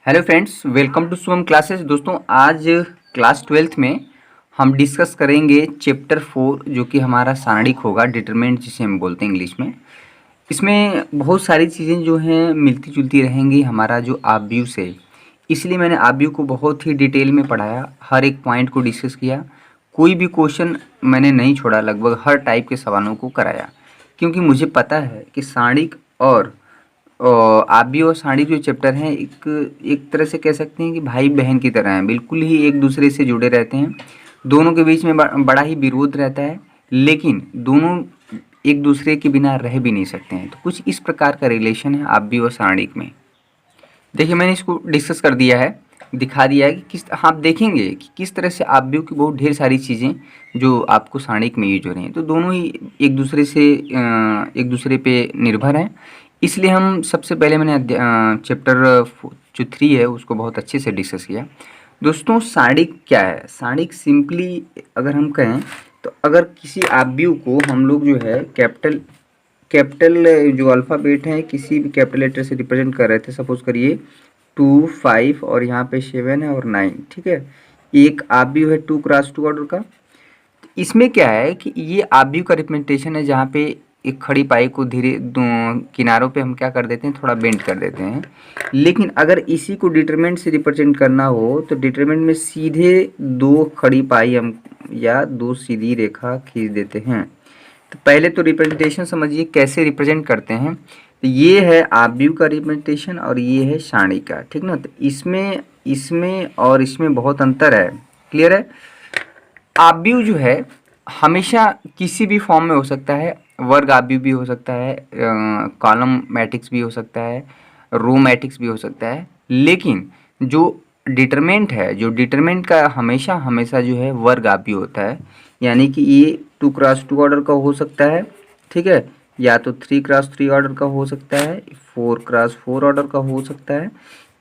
Hello friends, welcome to Shubham classes. दोस्तों, आज class 12th में हम डिस्कस करेंगे चैप्टर 4 जो कि हमारा सारणिक होगा, डिटरमिनेंट जिसे हम बोलते हैं इंग्लिश में। इसमें बहुत सारी चीज़ें जो हैं मिलती जुलती रहेंगी हमारा जो आव्यूह से। इसलिए मैंने आव्यूह को बहुत ही डिटेल में पढ़ाया, हर एक पॉइंट को डिस्कस किया। कोई भी क्वेश्चन मैंने नहीं छोड़ा, लगभग हर टाइप के सवालों को कराया, क्योंकि मुझे पता है कि सारणिक और आव्यूह और सारणिक जो चैप्टर हैं एक एक तरह से कह सकते हैं कि भाई बहन की तरह हैं, बिल्कुल ही एक दूसरे से जुड़े रहते हैं। दोनों के बीच में बड़ा ही विरोध रहता है, लेकिन दोनों एक दूसरे के बिना रह भी नहीं सकते हैं। तो कुछ इस प्रकार का रिलेशन है आव्यूह और सारणिक में। देखिए, मैंने इसको डिस्कस कर दिया है, दिखा दिया है कि किस आप देखेंगे कि किस तरह से आव्यूह की बहुत ढेर सारी चीज़ें जो आपको सारणिक में यूज हो रही हैं, तो दोनों ही एक दूसरे से एक दूसरे पे निर्भर हैं। इसलिए हम सबसे पहले मैंने चैप्टर जो 3 है उसको बहुत अच्छे से डिस्कस किया। दोस्तों, सारणिक क्या है? सारणिक सिंपली अगर हम कहें तो अगर किसी आव्यूह को हम लोग जो है कैपिटल कैपिटल जो अल्फ़ाबेट है किसी भी कैपिटल लेटर से रिप्रेजेंट कर रहे थे। सपोज करिए 2, 5 और यहाँ पे 7 है और 9, ठीक है। एक आव्यूह है 2x2 ऑर्डर का। इसमें क्या है कि ये आव्यूह का रिप्रेजेंटेशन है, जहाँ पे एक खड़ी पाई को धीरे किनारों पे हम क्या कर देते हैं, थोड़ा बेंड कर देते हैं। लेकिन अगर इसी को डिटरमिनेंट से रिप्रेजेंट करना हो तो डिटरमिनेंट में सीधे 2 खड़ी पाई हम या 2 सीधी रेखा खींच देते हैं। तो पहले तो रिप्रेजेंटेशन समझिए कैसे रिप्रेजेंट करते हैं। तो ये है आव्यूह का रिप्रेजेंटेशन और ये है सारणिक का, ठीक ना। तो इसमें इसमें और इसमें बहुत अंतर है। क्लियर है? आव्यूह जो है हमेशा किसी भी फॉर्म में हो सकता है। वर्ग आव्यूह भी हो सकता है, कॉलम मैट्रिक्स भी हो सकता है, रो मैट्रिक्स भी हो सकता है। लेकिन जो डिटरमिनेंट है, जो डिटरमिनेंट का हमेशा हमेशा जो है वर्ग आव्यूह होता है। यानी कि ये 2x2 ऑर्डर का हो सकता है, ठीक है, या तो 3x3 ऑर्डर का हो सकता है, 4x4 ऑर्डर का हो सकता है।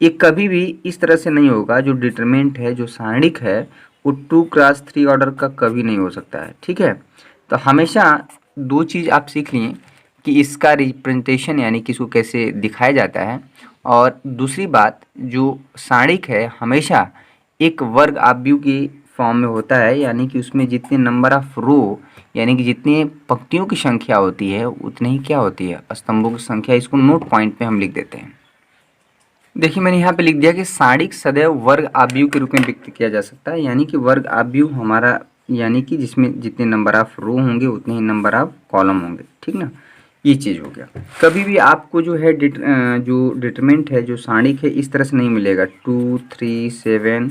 ये कभी भी इस तरह से नहीं होगा। जो डिटरमिनेंट है, जो सारणिक है, वो 2x3 ऑर्डर का कभी नहीं हो सकता है, ठीक है। तो हमेशा दो चीज़ आप सीख लिए कि इसका रिप्रेजेंटेशन यानी कि इसको कैसे दिखाया जाता है, और दूसरी बात जो सारणिक है हमेशा एक वर्ग आव्यूह की फॉर्म में होता है। यानी कि उसमें जितने नंबर ऑफ रो यानी कि जितनी पंक्तियों की संख्या होती है उतनी ही क्या होती है, स्तंभों की संख्या। इसको नोट पॉइंट पे हम लिख देते हैं। देखिए, मैंने यहाँ पे लिख दिया कि सारणिक सदैव वर्ग आव्यूह के रूप में व्यक्त किया जा सकता है। यानी कि वर्ग आव्यूह हमारा यानी कि जिसमें जितने नंबर ऑफ रो होंगे उतने ही नंबर ऑफ कॉलम होंगे, ठीक ना। ये चीज़ हो गया। कभी भी आपको जो है जो डिटरमिनेंट है, जो सारणिक है, इस तरह से नहीं मिलेगा 2, 3, 7,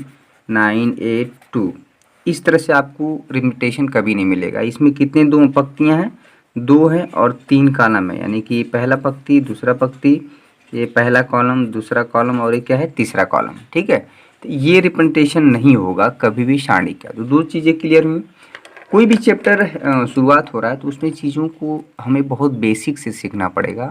9, 8, 2। इस तरह से आपको रिप्रेजेंटेशन कभी नहीं मिलेगा। इसमें कितने दो पंक्तियाँ हैं? 2 है और 3 कॉलम है। यानी कि पहला पंक्ति, दूसरा पंक्ति, ये पहला कॉलम, दूसरा कॉलम और ये क्या है, तीसरा कॉलम, ठीक है। तो ये रिप्रेजेंटेशन नहीं होगा कभी भी सारणिक का। तो दो चीज़ें क्लियर हुई। कोई भी चैप्टर शुरुआत हो रहा है तो उसमें चीज़ों को हमें बहुत बेसिक से सीखना पड़ेगा।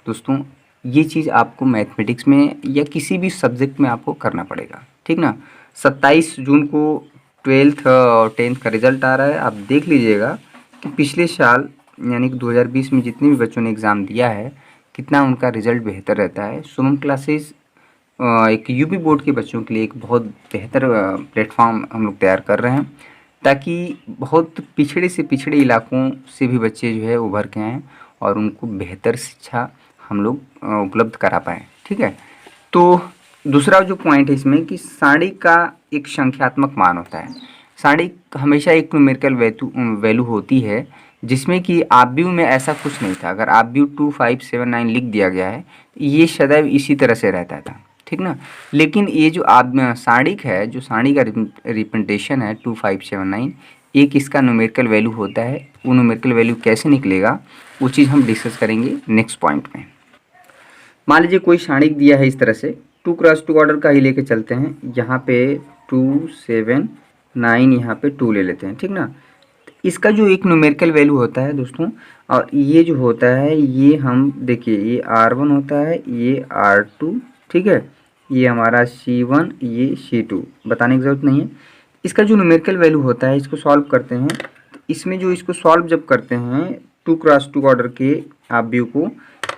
दोस्तों, ये चीज़ आपको मैथमेटिक्स में या किसी भी सब्जेक्ट में आपको करना पड़ेगा, ठीक ना। 27 जून को 12th और 10th का रिजल्ट आ रहा है। आप देख लीजिएगा कि पिछले साल यानी कि 2020 में जितने भी बच्चों ने एग्ज़ाम दिया है, कितना उनका रिजल्ट बेहतर रहता है। शुभम क्लासेस एक यूपी बोर्ड के बच्चों के लिए एक बहुत बेहतर प्लेटफॉर्म हम लोग तैयार कर रहे हैं, ताकि बहुत पिछड़े से पिछड़े इलाकों से भी बच्चे जो है उभर के आएँ और उनको बेहतर शिक्षा हम लोग उपलब्ध करा पाएँ, ठीक है। तो दूसरा जो पॉइंट है इसमें कि सारणिक का एक संख्यात्मक मान होता है। सारणिक हमेशा एक न्यूमेरिकल वैल्यू होती है, जिसमें कि आव्यूह में ऐसा कुछ नहीं था। अगर आव्यूह 2, 5, 7, 9 लिख दिया गया है, ये सदैव इसी तरह से रहता था, ठीक ना। लेकिन ये जो सारणिक है, जो सारणी का रिप्रेजेंटेशन है 2, 5, 7, 9, एक इसका न्यूमेरिकल वैल्यू होता है। वो न्यूमेरिकल वैल्यू कैसे निकलेगा वो चीज़ हम डिस्कस करेंगे नेक्स्ट पॉइंट में। मान लीजिए कोई सारणिक दिया है इस तरह से, 2x2 ऑर्डर का ही लेके चलते हैं। यहाँ पे 2, 7, 9, यहाँ पे 2 ले लेते हैं, ठीक ना। इसका जो एक न्यूमेरिकल वैल्यू होता है दोस्तों, और ये जो होता है, ये हम देखिए, ये R1 होता है, ये R2, ठीक है, ये हमारा C1, ये C2, बताने की ज़रूरत नहीं है। इसका जो न्यूमेरिकल वैल्यू होता है, इसको सॉल्व करते हैं। तो इसमें जो इसको सॉल्व जब करते हैं 2x2 ऑर्डर के आव्यूह को,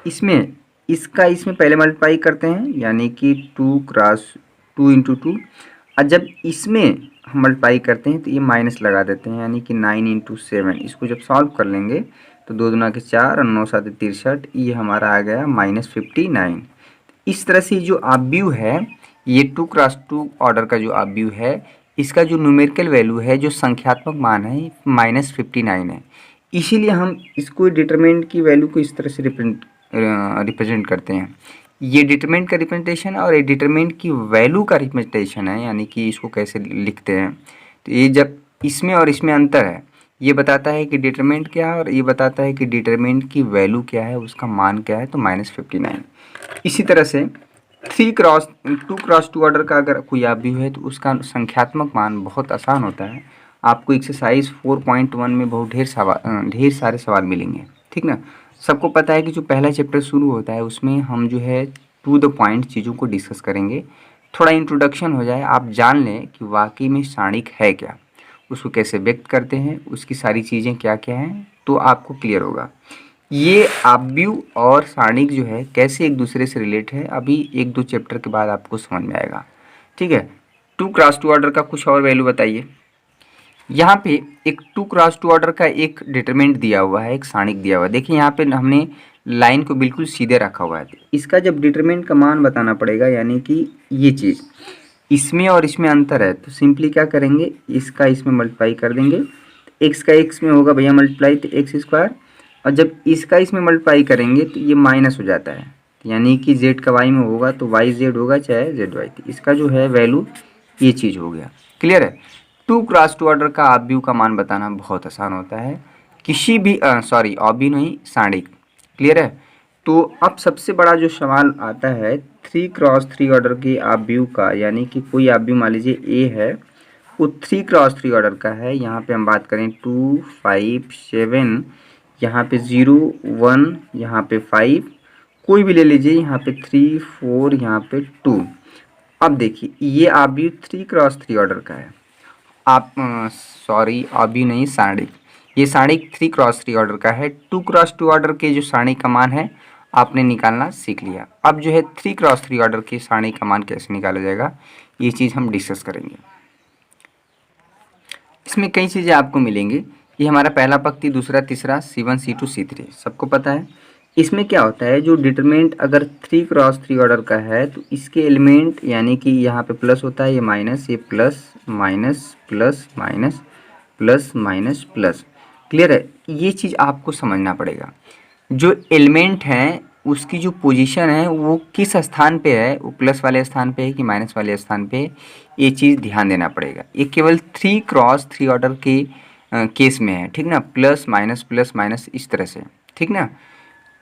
इसमें इसका इसमें पहले मल्टीप्लाई करते हैं यानी कि 2 क्रॉस 2 इंटू 2, और जब इसमें हम मल्टीप्लाई करते हैं तो ये माइनस लगा देते हैं यानी कि 9 इंटू 7। इसको जब सॉल्व कर लेंगे तो 2 दूना के 4 और 9 7 63, ये हमारा आ गया -59। इस तरह से जो आव्यूह है, ये 2 क्रॉस 2 ऑर्डर का जो आव्यूह है, इसका जो न्यूमेरिकल वैल्यू है, जो संख्यात्मक मान है, -59 है। इसीलिए हम इसको डिटरमिनेंट की वैल्यू को इस तरह से रिप्रेजेंट करते हैं। ये डिटरमिनेंट का रिप्रेजेंटेशन और ये डिटरमिनेंट की वैल्यू का रिप्रेजेंटेशन है, यानी कि इसको कैसे लिखते हैं। तो ये जब इसमें और इसमें अंतर है, ये बताता है कि डिटरमिनेंट क्या है और ये बताता है कि डिटरमिनेंट की वैल्यू क्या है, उसका मान क्या है, तो -59। इसी तरह से 2 क्रॉस 2 ऑर्डर का अगर कोई आव्यूह है तो उसका संख्यात्मक मान बहुत आसान होता है। आपको एक्सरसाइज 4.1 में बहुत ढेर सारे सवाल मिलेंगे, ठीक ना। सबको पता है कि जो पहला चैप्टर शुरू होता है उसमें हम जो है टू द पॉइंट चीज़ों को डिस्कस करेंगे। थोड़ा इंट्रोडक्शन हो जाए, आप जान लें कि वाकई में सारणिक है क्या, उसको कैसे व्यक्त करते हैं, उसकी सारी चीज़ें क्या क्या हैं, तो आपको क्लियर होगा। ये आव्यूह और सारणिक जो है कैसे एक दूसरे से रिलेट है, अभी 1-2 चैप्टर के बाद आपको समझ में आएगा, ठीक है। 2 क्रॉस 2 ऑर्डर का कुछ और वैल्यू बताइए। यहाँ पे एक 2 क्रॉस 2 ऑर्डर का एक डिटरमिनेंट दिया हुआ है, एक सारणिक दिया हुआ है। देखिए यहाँ पे हमने लाइन को बिल्कुल सीधे रखा हुआ है। इसका जब डिटरमिनेंट का मान बताना पड़ेगा, यानी कि ये चीज़ इसमें और इसमें अंतर है, तो सिंपली क्या करेंगे, इसका इसमें मल्टीप्लाई कर देंगे। एक्स का एक्स में होगा भैया मल्टीप्लाई, तो एक्स स्क्वायर, और जब इसका इसमें मल्टीप्लाई करेंगे तो ये माइनस हो जाता है, यानी कि जेड का वाई में होगा तो वाई जेड होगा चाहे जेड वाई। तो इसका जो है वैल्यू ये चीज़ हो गया। क्लियर है। 2 क्रॉस 2 ऑर्डर का आव्यूह का मान बताना बहुत आसान होता है, किसी भी आव्यूह नहीं, सारणिक। क्लियर है। तो अब सबसे बड़ा जो सवाल आता है 3 क्रॉस 3 ऑर्डर के आव्यूह का, यानी कि कोई आव्यूह मान लीजिए ए है, वो 3 क्रॉस 3 ऑर्डर का है। यहाँ पे हम बात करें 2 5 7, यहाँ पे 0 1, यहाँ पे 5, कोई भी ले लीजिए, यहाँ पे 3 4, यहाँ पे 2। अब देखिए ये आव्यूह 3 क्रॉस 3 ऑर्डर का है। आप आव्यूह नहीं, सारणिक। ये सारणिक 3 क्रॉस 3 ऑर्डर का है। 2 क्रॉस 2 ऑर्डर के जो सारणिक का मान है आपने निकालना सीख लिया। अब जो है 3 क्रॉस 3 ऑर्डर की सारणिक का मान कैसे निकाला जाएगा, ये चीज़ हम डिस्कस करेंगे। इसमें कई चीज़ें आपको मिलेंगी। ये हमारा पहला पंक्ति, दूसरा, तीसरा, C1 C2 C3 सबको पता है। इसमें क्या होता है, जो डिटरमिनेंट अगर 3 क्रॉस 3 ऑर्डर का है तो इसके एलिमेंट, यानी कि यहाँ पे प्लस होता है, ये माइनस, ये plus minus plus minus plus minus plus. Clear है। ये चीज़ आपको समझना पड़ेगा। जो एलिमेंट हैं उसकी जो पोजीशन है वो किस स्थान पे है, वो प्लस वाले स्थान पे है कि माइनस वाले स्थान पे है, ये चीज़ ध्यान देना पड़ेगा। ये केवल 3 क्रॉस 3 ऑर्डर के केस में है, ठीक ना, प्लस माइनस इस तरह से, ठीक ना।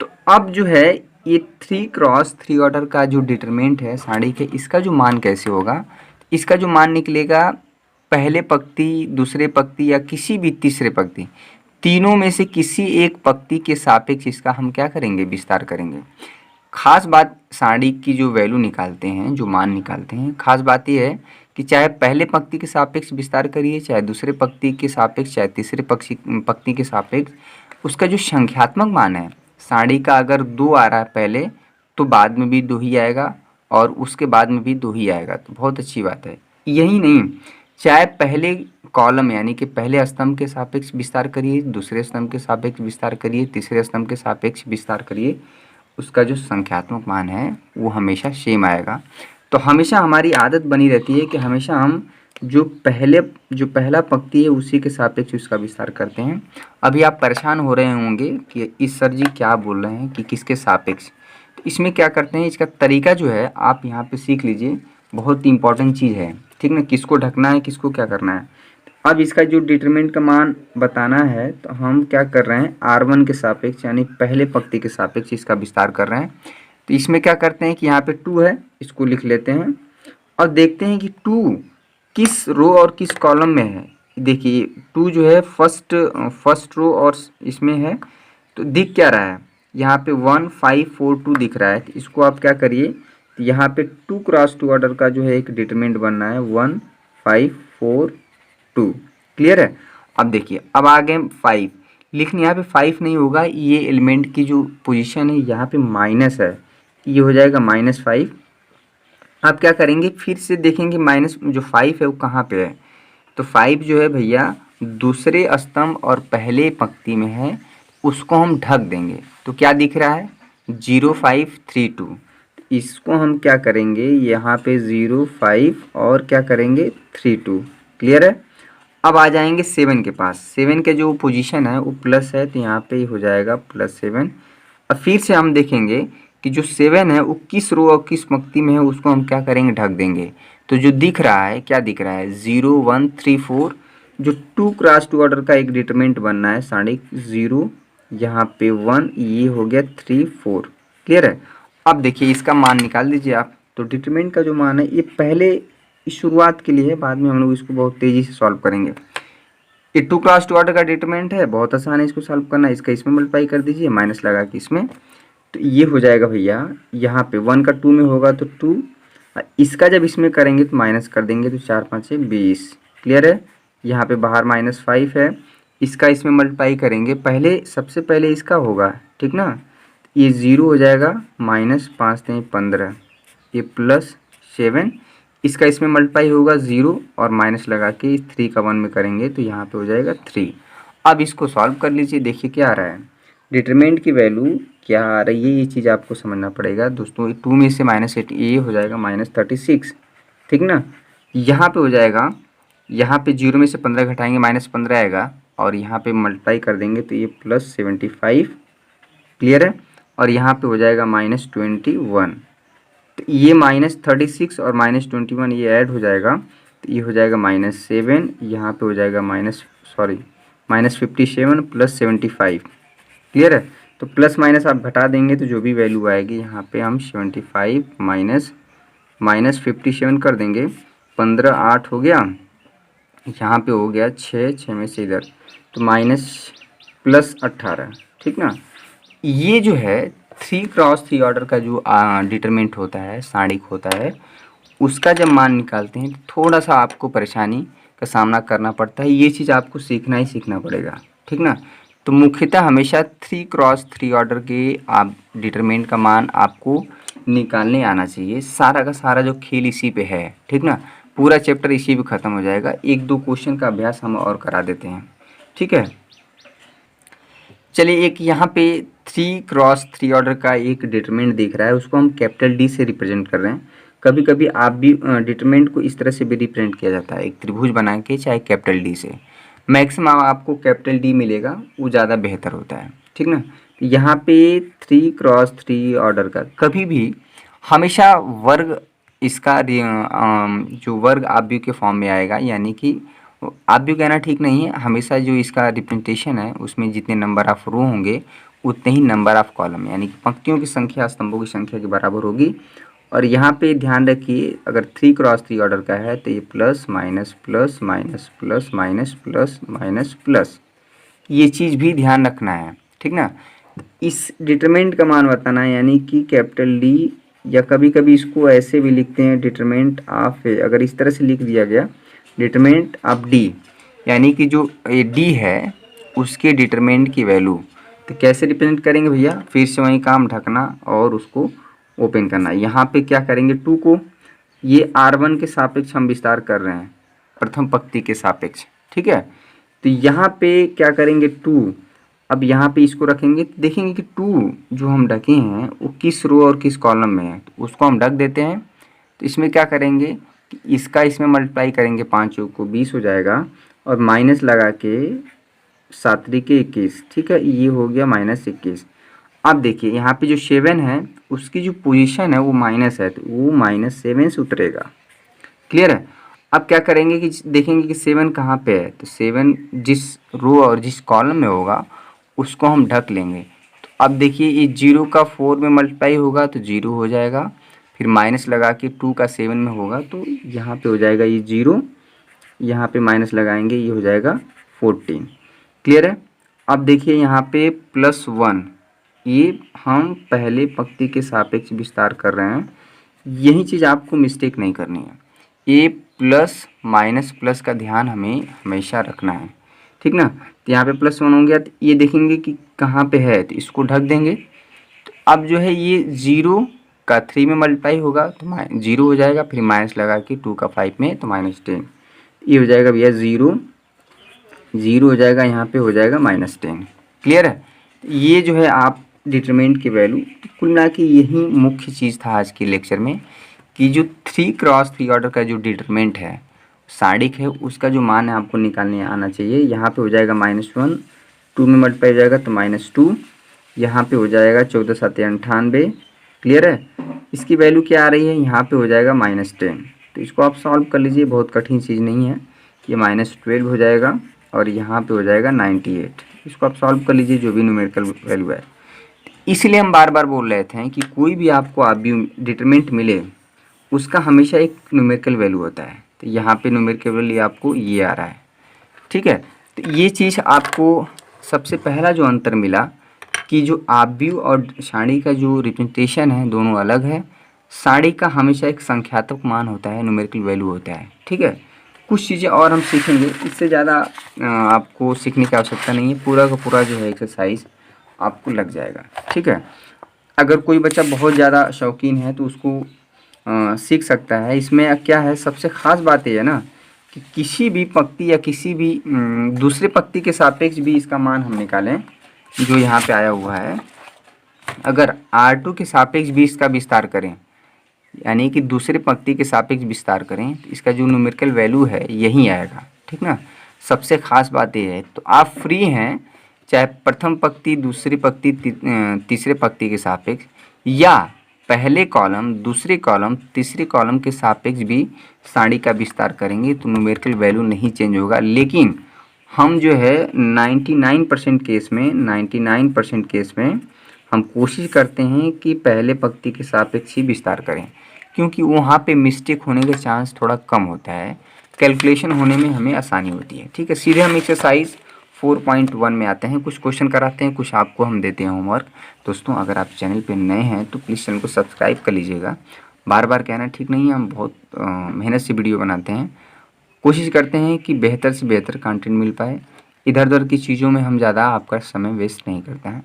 तो अब जो है ये 3 क्रॉस 3 ऑर्डर का जो डिटरमिनेंट है सारणिक है, इसका जो मान कैसे होगा, इसका जो मान निकलेगा पहले पंक्ति, दूसरे पंक्ति या किसी भी तीसरे पंक्ति, तीनों में से किसी एक पंक्ति के सापेक्ष इसका हम क्या करेंगे, विस्तार करेंगे। खास बात सारणिक की जो वैल्यू निकालते हैं, जो मान निकालते हैं, खास बात यह है कि चाहे पहले पंक्ति के सापेक्ष विस्तार करिए, चाहे दूसरे पंक्ति के सापेक्ष, चाहे तीसरे पंक्ति के सापेक्ष, उसका जो संख्यात्मक मान है सारणिक का, अगर 2 आ रहा है पहले तो बाद में भी 2 ही आएगा और उसके बाद में भी 2 ही आएगा, तो बहुत अच्छी बात है। यही नहीं, चाहे पहले कॉलम यानी कि पहले स्तंभ के सापेक्ष विस्तार करिए, दूसरे स्तंभ के सापेक्ष विस्तार करिए, तीसरे स्तंभ के सापेक्ष विस्तार करिए, उसका जो संख्यात्मक मान है वो हमेशा सेम आएगा। तो हमेशा हमारी आदत बनी रहती है कि हमेशा हम जो पहला पंक्ति है उसी के सापेक्ष उसका विस्तार करते हैं। अभी आप परेशान हो रहे होंगे कि इस सर जी क्या बोल रहे हैं कि किसके सापेक्ष। तो इसमें क्या करते हैं, इसका तरीका जो है आप यहाँ पे सीख लीजिए, बहुत इंपॉर्टेंट चीज़ है, ठीक ना, किसको ढकना है, किसको क्या करना है। अब इसका जो डिटरमिनेंट का मान बताना है तो हम क्या कर रहे हैं, R1 के सापेक्ष यानी पहले पंक्ति के सापेक्ष इसका विस्तार कर रहे हैं। तो इसमें क्या करते हैं कि यहाँ पे 2 है, इसको लिख लेते हैं और देखते हैं कि 2 किस रो और किस कॉलम में है। देखिए 2 जो है फर्स्ट रो और इसमें है, तो दिख क्या रहा है, यहाँ पे 1 5 4 2 दिख रहा है। तो इसको आप क्या करिए, तो यहाँ पे 2 क्रॉस 2 ऑर्डर का जो है एक डिटरमिनेंट बनना है 1 5 4 2। क्लियर है। अब देखिए अब आ गए 5 लिखने, यहाँ पे 5 नहीं होगा, ये एलिमेंट की जो पोजीशन है यहाँ पे माइनस है, ये हो जाएगा -5। अब क्या करेंगे, फिर से देखेंगे माइनस जो 5 है वो कहाँ पे है। तो 5 जो है भैया दूसरे स्तंभ और पहले पंक्ति में है, उसको हम ढक देंगे। तो क्या दिख रहा है 0532। इसको हम क्या करेंगे, यहाँ पे 05 और क्या करेंगे 32। क्लियर है। अब आ जाएंगे 7 के पास। 7 के जो पोजीशन है वो प्लस है, तो यहाँ पे हो जाएगा +7। अब फिर से हम देखेंगे कि जो 7 है वो किस रो और किस पंक्ति में है, उसको हम क्या करेंगे ढक देंगे। तो जो दिख रहा है, क्या दिख रहा है 0134, जो 2x2 ऑर्डर का एक डिटरमिनेंट बनना है, 0.5 यहाँ पे 1, ये हो गया 3 4। क्लियर है। अब देखिए इसका मान निकाल दीजिए आप। तो डिटरमिनेंट का जो मान है ये पहले इस शुरुआत के लिए है, बाद में हम लोग इसको बहुत तेज़ी से सॉल्व करेंगे। ये 2x2 ऑर्डर का डिटरमिनेंट है, बहुत आसान है इसको सॉल्व करना। इसका इसमें मल्टीप्लाई कर दीजिए, माइनस लगा के इसमें। तो ये हो जाएगा भैया, यहाँ पे 1 का 2 में होगा तो 2, इसका जब इसमें करेंगे तो माइनस कर देंगे, तो 4 5 6 20। क्लियर है। यहाँ पे बाहर -5 है, इसका इसमें मल्टीप्लाई करेंगे, पहले सबसे पहले इसका होगा, ठीक ना। ये 0 हो जाएगा, -5 3 15, ये +7, इसका इसमें मल्टीप्लाई होगा 0 और माइनस लगा के 3 का 1 में करेंगे, तो यहाँ पे हो जाएगा 3। अब इसको सॉल्व कर लीजिए, देखिए क्या आ रहा है, डिटरमिनेंट की वैल्यू क्या आ रही है, ये चीज़ आपको समझना पड़ेगा दोस्तों। 2 में से -8, ये हो जाएगा -36, ठीक ना। यहाँ पे हो जाएगा, यहाँ पे 0 में से 15 घटाएंगे -15 आएगा, और यहाँ पे मल्टीप्लाई कर देंगे तो ये +75। क्लियर है। और यहाँ पे हो जाएगा -21। तो ये -36 और -21 ये ऐड हो जाएगा, तो ये हो जाएगा -7, यहाँ पे हो जाएगा -57 + 75। क्लियर है। तो प्लस माइनस आप घटा देंगे तो जो भी वैल्यू आएगी, यहाँ पे हम 75 -57 कर देंगे, 15 8 हो गया, यहाँ पे हो गया 6 में से इधर, तो -+18, ठीक ना। ये जो है 3x3 ऑर्डर का जो डिटरमिनेंट होता है, सारणिक होता है, उसका जब मान निकालते हैं तो थोड़ा सा आपको परेशानी का सामना करना पड़ता है। ये चीज़ आपको सीखना ही सीखना पड़ेगा, ठीक ना। तो मुख्यतः हमेशा 3x3 ऑर्डर के आप डिटरमिनेंट का मान आपको निकालने आना चाहिए। सारा का सारा जो खेल इसी पे है, ठीक ना। पूरा चैप्टर इसी पे ख़त्म हो जाएगा। 1-2 क्वेश्चन का अभ्यास हम और करा देते हैं, ठीक है। चलिए, एक यहाँ पे 3x3 ऑर्डर का एक डिटरमिनेंट दिख रहा है, उसको हम कैपिटल डी से रिप्रेजेंट कर रहे हैं। कभी कभी आप भी डिटरमिनेंट को इस तरह से भी रिप्रेजेंट किया जाता है, एक त्रिभुज बना के, चाहे कैपिटल डी से। मैक्सिमम आपको कैपिटल डी मिलेगा, वो ज़्यादा बेहतर होता है, ठीक ना। तो यहाँ पे 3x3 ऑर्डर का कभी भी हमेशा वर्ग, इसका जो वर्ग आव्यूह के फॉर्म में आएगा, यानी कि आव्यूह कहना ठीक नहीं है, हमेशा जो इसका रिप्रेजेंटेशन है उसमें जितने नंबर ऑफ रो होंगे उतने ही नंबर ऑफ कॉलम, यानी कि पंक्तियों की संख्या स्तंभों की संख्या के बराबर होगी। और यहाँ पे ध्यान रखिए, अगर 3x3 ऑर्डर का है तो ये plus minus plus minus plus minus plus minus plus, ये चीज़ भी ध्यान रखना है, ठीक ना। इस डिटरमिनेंट का मान बताना है, यानी कि कैपिटल डी, या कभी कभी इसको ऐसे भी लिखते हैं डिटरमिनेंट ऑफ ए। अगर इस तरह से लिख दिया गया डिटरमिनेंट ऑफ डी, यानी कि जो ए डी है उसके डिटरमिनेंट की वैल्यू, तो कैसे रिप्रेजेंट करेंगे भैया, फिर से वही काम, ढकना और उसको ओपन करना। यहाँ पे क्या करेंगे, 2 को ये R1 के सापेक्ष हम विस्तार कर रहे हैं, प्रथम पंक्ति के सापेक्ष, ठीक है। तो यहाँ पे क्या करेंगे 2, अब यहाँ पे इसको रखेंगे, तो देखेंगे कि 2 जो हम ढके हैं वो किस रो और किस कॉलम में है, तो उसको हम ढक देते हैं। तो इसमें क्या करेंगे, इसका इसमें मल्टीप्लाई करेंगे, 5 को 20 हो जाएगा, और माइनस लगा के 7 के 21, ठीक है, ये हो गया -21। अब देखिए यहाँ पे जो 7 है उसकी जो पोजीशन है वो माइनस है, तो वो -7 से उतरेगा। क्लियर है। अब क्या करेंगे कि देखेंगे कि 7 कहाँ पे है, तो 7 जिस रो और जिस कॉलम में होगा उसको हम ढक लेंगे। तो अब देखिए ये 0 का 4 में मल्टीप्लाई होगा तो 0 हो जाएगा, फिर माइनस लगा के 2 का 7 में होगा तो यहाँ पे हो जाएगा ये 0, यहाँ पे माइनस लगाएंगे, ये हो जाएगा 14। क्लियर है। अब देखिए यहाँ पे +1, ये हम पहले पंक्ति के सापेक्ष विस्तार कर रहे हैं, यही चीज़ आपको मिस्टेक नहीं करनी है। ए प्लस माइनस प्लस का ध्यान हमें हमेशा रखना है, ठीक ना। तो यहाँ पे +1 हो गया, तो ये देखेंगे कि कहाँ पे है, तो इसको ढक देंगे। तो अब जो है ये 0 का 3 में मल्टीप्लाई होगा तो 0 हो जाएगा, फिर माइनस लगा के 2 का 5 में तो -10। ये हो जाएगा भैया 0 0 हो जाएगा, यहाँ पे हो जाएगा -10। क्लियर है? ये जो है आप डिटरमिनेंट की वैल्यू, कुल मिला के यही मुख्य चीज़ था आज के लेक्चर में कि जो 3x3 ऑर्डर का जो डिटरमिनेंट है सारणिक है, उसका जो मान है आपको निकालने आना चाहिए। यहाँ पे हो जाएगा -1, 2 में मल्टीप्लाई हो जाएगा तो -2, यहाँ पे हो जाएगा 14 7 98। क्लियर है? इसकी वैल्यू क्या आ रही है, यहाँ पे हो जाएगा -10। तो इसको आप सॉल्व कर लीजिए, बहुत कठिन चीज़ नहीं है। ये -12 हो जाएगा और यहाँ पे हो जाएगा 98। इसको आप सॉल्व कर लीजिए, जो भी न्यूमेरिकल वैल्यू है। इसलिए हम बार बार बोल रहे थे कि कोई भी आपको डिटरमिनेंट मिले उसका हमेशा एक न्यूमेरिकल वैल्यू होता है। तो यहाँ पे न्यूमेरिकल वैल्यू आपको ये आ रहा है। ठीक है? तो ये चीज़ आपको सबसे पहला जो अंतर मिला कि जो आव्यूह और सारणी का जो रिप्रेजेंटेशन है दोनों अलग है। सारणी का हमेशा एक संख्यात्मक मान होता है, न्यूमेरिकल वैल्यू होता है। ठीक है? कुछ चीज़ें और हम सीखेंगे, इससे ज़्यादा आपको सीखने की आवश्यकता नहीं है। पूरा का पूरा जो है एक्सरसाइज आपको लग जाएगा। ठीक है? अगर कोई बच्चा बहुत ज़्यादा शौकीन है तो उसको सीख सकता है। इसमें क्या है, सबसे ख़ास बात ये है ना कि किसी भी पंक्ति या किसी भी दूसरे पंक्ति के सापेक्ष भी इसका मान हम निकालें, जो यहाँ पे आया हुआ है। अगर R2 के सापेक्ष भी इसका विस्तार करें, यानी कि दूसरे पंक्ति के सापेक्ष विस्तार करें, तो इसका जो न्यूमेरिकल वैल्यू है यही आएगा। ठीक ना? सबसे ख़ास बात ये है। तो आप फ्री हैं, चाहे प्रथम पंक्ति, दूसरी पंक्ति, तीसरे पंक्ति के सापेक्ष, या पहले कॉलम, दूसरे कॉलम, तीसरे कॉलम के सापेक्ष भी सारणी का विस्तार करेंगे तो न्यूमेरिकल वैल्यू नहीं चेंज होगा। लेकिन हम जो है 99% केस में हम कोशिश करते हैं कि पहले पंक्ति के सापेक्ष ही विस्तार करें, क्योंकि वहाँ पे मिस्टेक होने का चांस थोड़ा कम होता है, कैलकुलेशन होने में हमें आसानी होती है। ठीक है? सीधे हम एक्सरसाइज 4.1 में आते हैं, कुछ क्वेश्चन कराते हैं, कुछ आपको हम देते हैं होमवर्क। दोस्तों, अगर आप चैनल पे नए हैं तो प्लीज़ चैनल को सब्सक्राइब कर लीजिएगा। बार बार कहना ठीक नहीं है, हम बहुत मेहनत से वीडियो बनाते हैं, कोशिश करते हैं कि बेहतर से बेहतर कंटेंट मिल पाए। इधर उधर की चीज़ों में हम ज़्यादा आपका समय वेस्ट नहीं करते हैं।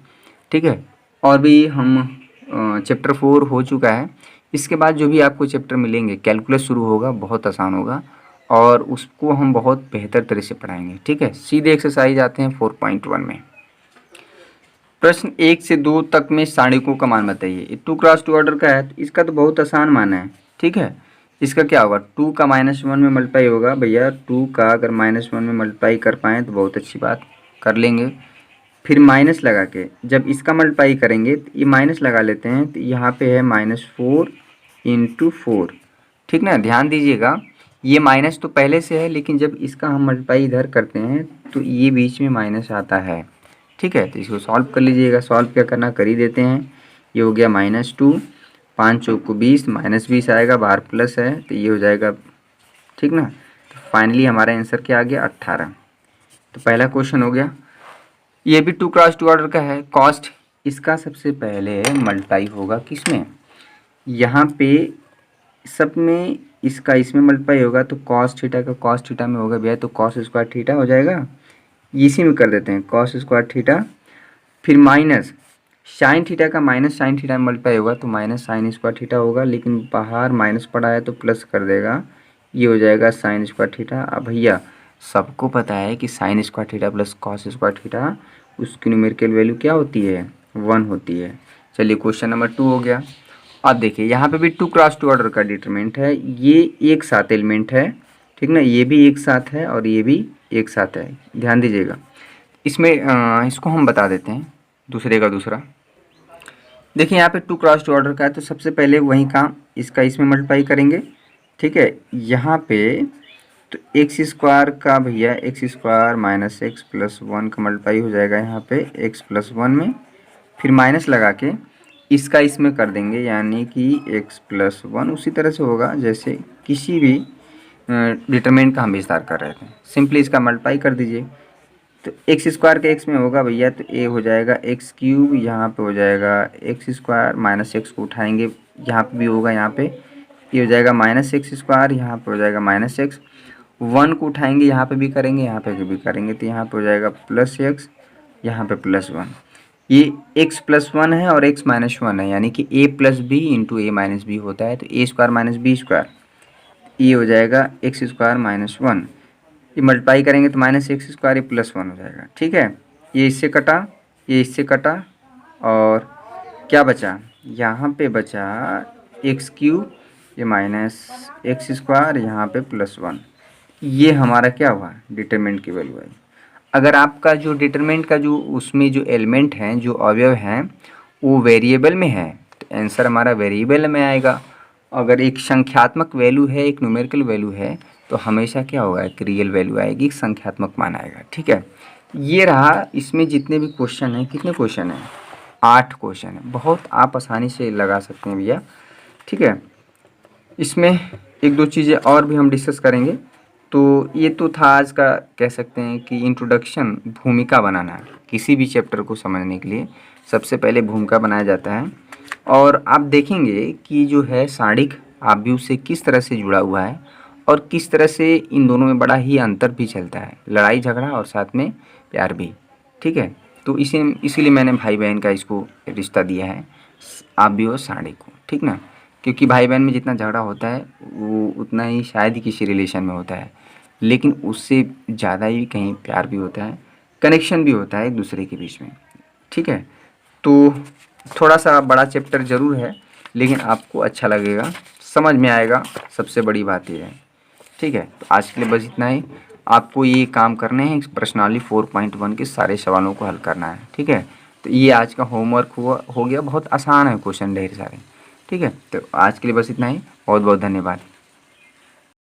ठीक है? और भी हम चैप्टर 4 हो चुका है। इसके बाद जो भी आपको चैप्टर मिलेंगे, कैलकुलस शुरू होगा, बहुत आसान होगा और उसको हम बहुत बेहतर तरह से पढ़ाएंगे। ठीक है? सीधे एक्सरसाइज आते हैं 4.1 में। प्रश्न 1 से 2 तक में सारणिकों का मान बताइए। 2x2 ऑर्डर का है, तो इसका तो बहुत आसान मान है। ठीक है? इसका क्या होगा, 2 का -1 में मल्टीप्लाई होगा। भैया 2 का अगर -1 में मल्टीप्लाई कर पाएँ तो बहुत अच्छी बात, कर लेंगे। फिर माइनस लगा के जब इसका मल्टीप्लाई करेंगे तो ये माइनस लगा लेते हैं, तो यहाँ पे है -4 × 4। ठीक ना? ध्यान दीजिएगा, ये माइनस तो पहले से है, लेकिन जब इसका हम मल्टीप्लाई इधर करते हैं तो ये बीच में माइनस आता है। ठीक है? तो इसको सॉल्व कर लीजिएगा। सॉल्व क्या करना, कर ही देते हैं। ये हो गया -2, 5 चौको 20, -20 आएगा, बाहर प्लस है तो ये हो जाएगा। ठीक ना? तो फाइनली हमारा आंसर क्या आ गया, 18। तो पहला क्वेश्चन हो गया। ये भी 2x2 ऑर्डर का है। कॉस्ट इसका सबसे पहले मल्टीप्लाई होगा किसमें, यहाँ पे सब में इसका इसमें मल्टीप्लाई होगा तो कॉस थीटा का कॉस थीटा में होगा भैया, तो कॉस स्क्वायर थीटा हो जाएगा। इसी में कर देते हैं कॉस स्क्वायर थीटा, फिर माइनस साइन थीटा का माइनस साइन थीटा में मल्टीप्लाई होगा तो माइनस साइन स्क्वायर थीटा होगा, लेकिन बाहर माइनस पड़ा है तो प्लस कर देगा, ये हो जाएगा साइन स्क्वायर थीटा। अब भैया सबको पता है कि sine square theta plus cos square theta उसकी न्यूमेरिकल वैल्यू क्या होती है, 1 होती है। चलिए क्वेश्चन नंबर 2 हो गया। अब देखिए यहाँ पे भी 2x2 ऑर्डर का डिटरमिनेंट है, ये एक साथ एलिमेंट है। ठीक ना? ये भी एक साथ है और ये भी एक साथ है, ध्यान दीजिएगा। इसमें इसको हम बता देते हैं दूसरे का दूसरा। देखिए यहाँ पे 2x2 ऑर्डर का है, तो सबसे पहले वही काम, इसका इसमें मल्टीप्लाई करेंगे। ठीक है? यहाँ पे तो एक्स स्क्वायर का भैया एक्स स्क्वायर -x + 1 का मल्टीप्लाई हो जाएगा यहाँ पे x + 1 में, फिर माइनस लगा के इसका इसमें कर देंगे, यानी कि x + 1 उसी तरह से होगा जैसे किसी भी डिटरमिनेंट का हम विस्तार कर रहे थे। सिंपली इसका मल्टीप्लाई कर दीजिए, तो एक्स स्क्वायर के एक्स में होगा भैया तो ए हो जाएगा x3, यहाँ पे हो जाएगा x स्क्वायर, -x को उठाएंगे यहाँ पे भी होगा, यहाँ पे ये हो जाएगा -x², यहाँ पे हो जाएगा -x, 1 को उठाएंगे यहाँ पे भी करेंगे, यहाँ पे भी करेंगे, तो यहाँ पे हो जाएगा +x, यहाँ पे +1। ये x प्लस वन है और x माइनस वन है, यानी कि a plus b into a minus b होता है। तो a square minus b square, ये हो जाएगा एक्स स्क्वायर माइनस वन। ये मल्टीप्लाई करेंगे तो माइनस एक्स स्क्वायर, ये प्लस वन हो जाएगा। ठीक है, ये इससे कटा, ये इससे कटा, और क्या बचा, यहाँ पे बचा एक्स क्यूब, ये माइनस एक्स स्क्वायर, यहाँ पे प्लस वन। ये हमारा क्या हुआ, डिटरमिनेंट की वैल्यू है। अगर आपका जो डिटरमिनेंट का जो उसमें जो एलिमेंट हैं, जो अवयव हैं, वो वेरिएबल में है तो आंसर हमारा वेरिएबल में आएगा। अगर एक संख्यात्मक वैल्यू है, एक न्यूमेरिकल वैल्यू है, तो हमेशा क्या होगा, एक रियल वैल्यू आएगी, एक संख्यात्मक मान आएगा। ठीक है, ये रहा। इसमें जितने भी क्वेश्चन हैं, कितने क्वेश्चन हैं, 8 क्वेश्चन है। बहुत आप आसानी से लगा सकते हैं भैया। ठीक है, इसमें एक दो चीज़ें और भी हम डिस्कस करेंगे। तो ये तो था आज का, कह सकते हैं कि इंट्रोडक्शन, भूमिका बनाना। किसी भी चैप्टर को समझने के लिए सबसे पहले भूमिका बनाया जाता है। और आप देखेंगे कि जो है सारणिक आव्यूह से किस तरह से जुड़ा हुआ है और किस तरह से इन दोनों में बड़ा ही अंतर भी चलता है, लड़ाई झगड़ा और साथ में प्यार भी। ठीक है, तो इसीलिए मैंने भाई बहन का इसको रिश्ता दिया है, आव्यूह और सारणिक को। ठीक ना, क्योंकि भाई बहन में जितना झगड़ा होता है वो उतना ही शायद ही किसी रिलेशन में होता है, लेकिन उससे ज़्यादा ही कहीं प्यार भी होता है, कनेक्शन भी होता है एक दूसरे के बीच में। ठीक है, तो थोड़ा सा बड़ा चैप्टर ज़रूर है, लेकिन आपको अच्छा लगेगा, समझ में आएगा, सबसे बड़ी बात ये है। ठीक है, तो आज के लिए बस इतना ही। आपको ये काम करने हैं, प्रश्नावली 4.1 के सारे सवालों को हल करना है। ठीक है, तो ये आज का होमवर्क हो गया, बहुत आसान है क्वेश्चन ढेर सारे। ठीक है, तो आज के लिए बस इतना ही। बहुत बहुत धन्यवाद।